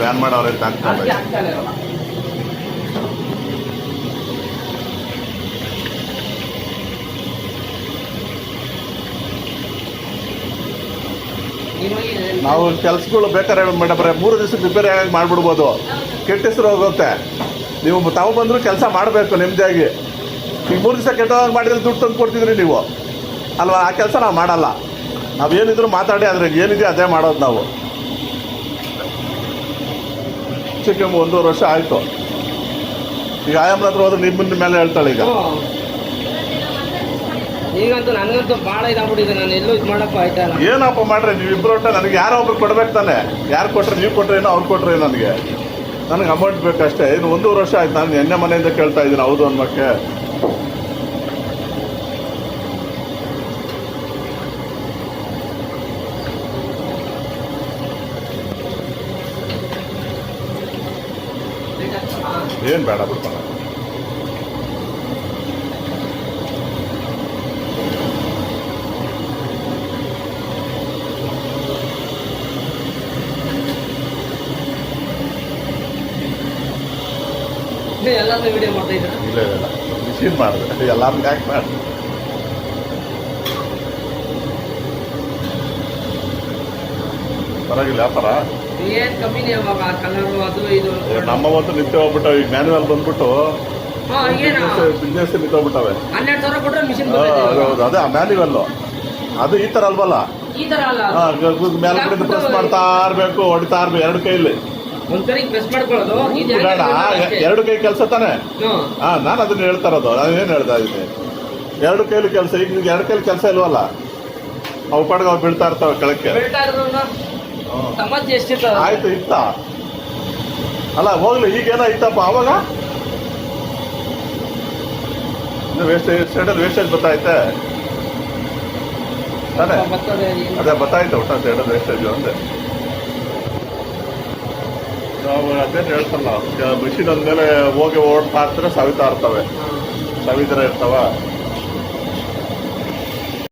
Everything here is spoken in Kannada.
ಬ್ಯಾನ್ ಮಾಡವ್ರೆ ನಾವು ಕೆಲ್ಸಗಳು ಬೇಕಾದ್ರೆ ಮೇಡಮ್ರೆ 3 ದಿವಸಕ್ಕೆ ರಿಪೇರಿ ಆಗಿ ಮಾಡಿಬಿಡ್ಬೋದು. ಕೆಟ್ಟ ಹೆಸರು ಹೋಗುತ್ತೆ. ನೀವು ತಾವು ಬಂದರೂ ಕೆಲಸ ಮಾಡಬೇಕು ನೆಮ್ಮದಿಯಾಗಿ. ಈಗ 3 ದಿವಸ ಕೆಟ್ಟವಾಗ ಮಾಡಿದ್ರೆ ದುಡ್ಡು ತಂದು ಕೊಡ್ತಿದ್ರಿ ನೀವು ಅಲ್ವಾ? ಆ ಕೆಲಸ ನಾವು ಮಾಡಲ್ಲ. ನಾವೇನಿದ್ರು ಮಾತಾಡಿ ಅದ್ರಾಗ ಏನಿದೆ ಅದೇ ಮಾಡೋದು ನಾವು. ಚಿಕ್ಕ 1.5 ವರ್ಷ ಆಯಿತು. ಈಗ ಆಯಮ್ಮನ ಹತ್ರ ಹೋದ್ರೆ ನಿಮ್ಮನ್ನ ಮೇಲೆ ಹೇಳ್ತಾಳೆ. ಈಗಂತೂ ನನಗಂತೂ ಭಾಳ ಇದಾಗ್ಬಿಟ್ಟಿದೆ. ನಾನು ಎಲ್ಲೂ ಇದು ಮಾಡಪ್ಪ ಆಯ್ತಾ. ಏನಪ್ಪ ಮಾಡ್ರಿ ನೀವು ಇಬ್ಬರು ಒಟ್ಟ ನನಗೆ ಯಾರೋ ಒಬ್ರು ಕೊಡ್ಬೇಕು ತಾನೆ. ಯಾರು ಕೊಟ್ರೆ ನೀವು ಕೊಟ್ರೇನೋ ಅವ್ರು ಕೊಟ್ರೆ ನನಗೆ ಅಮೌಂಟ್ ಬೇಕಷ್ಟೇ. ಇನ್ನು 1.5 ವರ್ಷ ಆಯ್ತು ನಾನು ಎಣ್ಣೆ ಮನೆಯಿಂದ ಕೇಳ್ತಾ ಇದ್ದೀನಿ. ಹೌದು ಅನ್ಮಕ್ಕೆ ಏನು ಬೇಡ ಬಿಡ್ತಾನೆ. ಎಲ್ಲಾದ್ರೂ ವಿಡಿಯೋ ಮಾಡ್ತಾ ಇದ್ದೀರಾ? ಇಲ್ಲ ಮಿಷಿನ್ ಮಾಡಿದೆ ಎಲ್ಲಾರು ಯಾಕೆ ಮಾಡಿ ಪರವಾಗಿಲ್ಲ ವ್ಯಾಪಾರ ಏನು ಕಮ್ಮಿನೇ ಅವಾಗ ಕಲರು ಅದು ಇದು. ನಮ್ಮವಂತೂ ನಿಂತು ಹೋಗ್ಬಿಟ್ಟು ಈಗ ಮ್ಯಾನ್ಯುವಲ್ ಬಂದ್ಬಿಟ್ಟು ಬಿಸ್ನೆಸ್ ನಿಂತೋಗ್ಬಿಟ್ಟವೆ. 12,000 ಕೊಟ್ಟರೆ ಮಿಷಿನ್. ಹೌದು ಅದೇ ಮ್ಯಾನ್ಯುವಲ್. ಅದು ಈ ಥರ ಅಲ್ವಲ್ಲ. ಈ ಥರ ಅಲ್ಲ. ಮೇಲೆ ಕಡೆಯಿಂದ ಪ್ರೆಸ್ ಮಾಡ್ತಾ ಇರಬೇಕು, ಹೊಡಿತಾ ಇರ್ಬೇಕು 2 ಕೈಲಿ. ಒಂದ್ಸರಿ ಪ್ರೆಸ್ ಮಾಡ್ಕೊಳ್ಳೋದು. ಬೇಡ 2 ಕೈ ಕೆಲಸ ತಾನೆ. ನಾನು ಅದನ್ನ ಹೇಳ್ತಾ ಇರೋದು. ನಾನೇನು ಹೇಳ್ತಾ ಇದ್ದೀನಿ 2 ಕೈಲಿ ಕೆಲಸ. ಈಗ 2 ಕೈಲಿ ಕೆಲಸ ಇಲ್ವಲ್ಲ. ಅವು ಪಡ್ಗೆ ಅವು ಬೀಳ್ತಾ ಇರ್ತಾವೆ ಕೆಳಕ್ಕೆ. ಆಯ್ತು ಇತ್ತ ಅಲ್ಲ ಹೋಗ್ಲಿ. ಈಗೇನೋ ಇತ್ತಪ್ಪ ಅವಾಗ ಸೈಡಲ್ಲಿ ವೇಸ್ಟೇಜ್ ಬತ್ತೈತೆ ತಾನೆ. ಅದೇ ಬತ್ತಾಯ್ತು ಒಟ್ಟ ಸೈಡಲ್ಲಿ ವೇಸ್ಟೇಜ್ ಅಂದೆ. ನಾವು ಅದೇನು ಹೇಳ್ತಲ್ಲ ಮಿಷಿನ್ ಅಂದಮೇಲೆ ಹೋಗಿ ಓಡ್ತಾ ಇರ್ತಾರೆ ಸವಿತಾ ಇರ್ತವೆ. ಸವಿತರ ಇರ್ತಾವ.